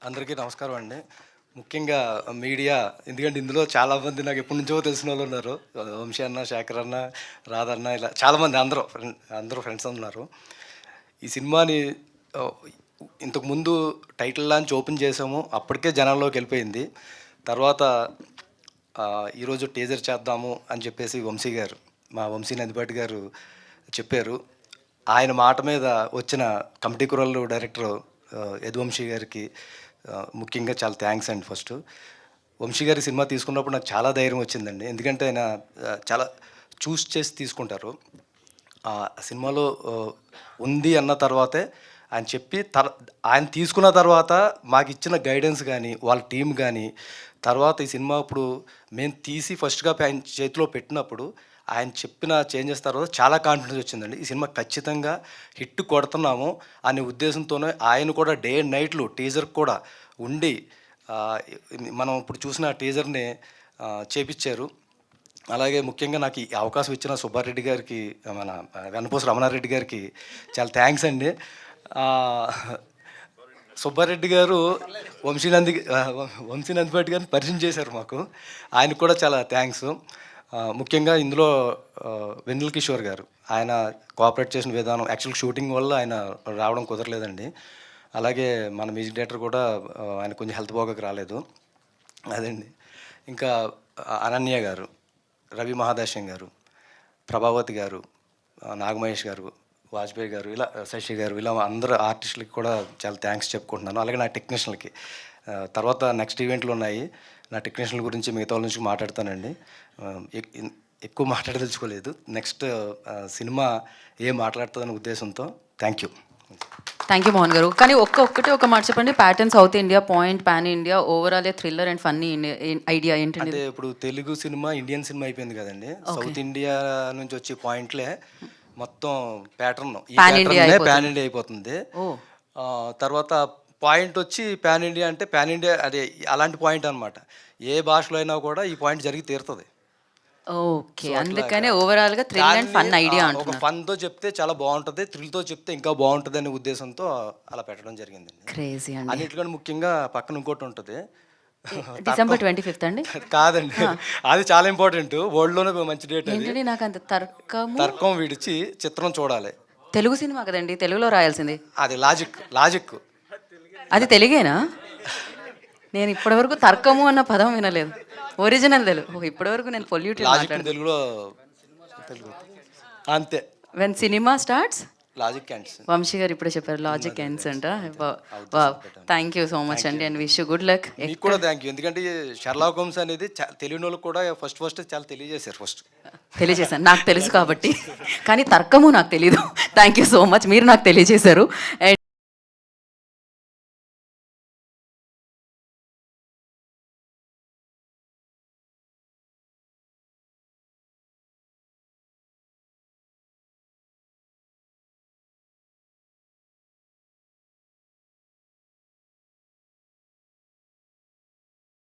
అందరికీ నమస్కారం అండి. ముఖ్యంగా మీడియా, ఎందుకంటే ఇందులో చాలామంది నాకు ఎప్పటి నుంచో తెలిసిన వాళ్ళు ఉన్నారు. వంశీ అన్న, శేఖర్ అన్న, రాధన్న, ఇలా చాలామంది అందరూ ఫ్రెండ్స్ ఉన్నారు. ఈ సినిమాని ఆహ్, ఇంతకుముందు టైటిల్ లాంచ్ ఓపెన్ చేసాము, అప్పటికే జనాల్లోకి వెళ్ళిపోయింది. తర్వాత ఈరోజు టీజర్ చేద్దాము అని చెప్పేసి మా వంశీ నందిపాటి గారు చెప్పారు. ఆయన మాట మీద వచ్చిన కమిటీ కుర్రాళ్ళు డైరెక్టర్ యదువంశీ గారికి ముఖ్యంగా చాలా థ్యాంక్స్ అండి. ఫస్ట్ వంశీ గారి సినిమా తీసుకున్నప్పుడు నాకు చాలా ధైర్యం వచ్చిందండి. ఎందుకంటే ఆయన చాలా చూస్ చేసి తీసుకుంటారు. ఆ సినిమాలో ఉంది అన్న తర్వాతే ఆయన చెప్పి ఆయన తీసుకున్న తర్వాత మాకు ఇచ్చిన గైడెన్స్ కానీ, వాళ్ళ టీం కానీ, తర్వాత ఈ సినిమా ఇప్పుడు మేము తీసి ఫస్ట్గా ఆయన చేతిలో పెట్టినప్పుడు ఆయన చెప్పిన చేంజెస్ తర్వాత చాలా కాన్ఫిడెన్స్ వచ్చిందండి. ఈ సినిమా ఖచ్చితంగా హిట్ కొడుతున్నాము అనే ఉద్దేశంతోనే ఆయన కూడా డే అండ్ నైట్లు టీజర్ కూడా ఉండి మనం ఇప్పుడు చూసిన టీజర్ని చేపించారు. అలాగే ముఖ్యంగా నాకు ఈ అవకాశం ఇచ్చిన సుబ్బారెడ్డి గారికి, మన వెన్నపూస రమణారెడ్డి గారికి చాలా థ్యాంక్స్ అండి. సుబ్బారెడ్డి గారు వంశీ నందిపాటి గారిని పరిచయం చేశారు మాకు. ఆయనకు కూడా చాలా థ్యాంక్స్. ముఖ్యంగా ఇందులో వెన్నెల కిషోర్ గారు, ఆయన కోఆపరేట్ చేసిన విధానం, యాక్చువల్ షూటింగ్ వల్ల ఆయన రావడం కుదరలేదండి. అలాగే మన మ్యూజిక్ డైరెక్టర్ కూడా ఆయన కొంచెం హెల్త్ బాగోక రాలేదు. అదండి. ఇంకా అనన్య గారు, రవి మహాదాశ్యం గారు, ప్రభావతి గారు, నాగమహేష్ గారు, వాజ్పేయి గారు, ఇలా శశి గారు, ఇలా అందరు ఆర్టిస్టులకి కూడా చాలా థ్యాంక్స్ చెప్పుకుంటున్నాను. అలాగే నా టెక్నీషియన్లకి. తర్వాత నెక్స్ట్ ఈవెంట్లు ఉన్నాయి, నా టెక్నీషియన్ల గురించి మిగతా వాళ్ళ నుంచి మాట్లాడతానండి. ఎక్కువ మాట్లాడదలుచుకోలేదు. నెక్స్ట్ సినిమా ఏం మాట్లాడుతుందనే ఉద్దేశంతో థ్యాంక్ యూ మోహన్ గారు. కానీ ఒక మాట చెప్పండి, pattern south India, point pan India, overall thriller and funny idea ఏంటి? అంటే ఇప్పుడు తెలుగు సినిమా ఇండియన్ సినిమా అయిపోయింది కదండి. సౌత్ ఇండియా నుంచి వచ్చే పాయింట్లే మొత్తం ప్యాటర్న్ పాన్ ఇండియా అయిపోతుంది. తర్వాత పాయింట్ వచ్చి పాన్ ఇండియా, అంటే పాన్ ఇండియా అదే అలాంటి పాయింట్ అనమాట. ఏ భాషలో అయినా కూడా ఈ పాయింట్ జరిగి తీరుతుంది. ఓకే, అందుకనే ఓవరాల్ గా థ్రిల్ అండ్ ఫన్ ఐడియా ఒక ఫన్ తో చెప్తే చాలా బాగుంటది, థ్రిల్ తో చెప్తే ఇంకా బాగుంటది అనే ఉద్దేశంతో అలా పెట్టడం జరిగింది. క్రేజీ అండి. అన్నిటికంటే ముఖ్యంగా పక్కన ఇంకోటి ఉంటుంది, December 25th అండి. కాదండి, అది చాలా ఇంపార్టెంట్. వరల్డ్ లోనే మంచి డేట్ అది. నాకు అంత తర్కం విడిచి చిత్రం చూడాలి. తెలుగు సినిమా కదండి, తెలుగులో రాయాల్సింది. అది లాజిక్ అది తెలుగేనా? నేను ఇప్పటివరకు తర్కము అన్న పదం వినలేదు. ఒరిజినల్ తెలుగు. ఇప్పటివరకు నేను పొల్యూటెడ్ తెలుగులో అంతే. When cinema starts logic ends. Vamshi గారు ఇప్పుడే చెప్పారు లాజిక్ ఎండ్స్ అంట. థ్యాంక్ యూ సో మచ్ అండి, and wish you good luck. మీకు కూడా థ్యాంక్ యూ. ఎందుకంటే షెర్లాక్ హోమ్స్ అనేది తెలియని వాళ్ళు కూడా ఫస్ట్ చాలా తెలియజేశాను. నాకు తెలుసు కాబట్టి, కానీ తర్కము నాకు తెలీదు. థ్యాంక్ యూ సో మచ్, మీరు నాకు తెలియజేశారు. అండ్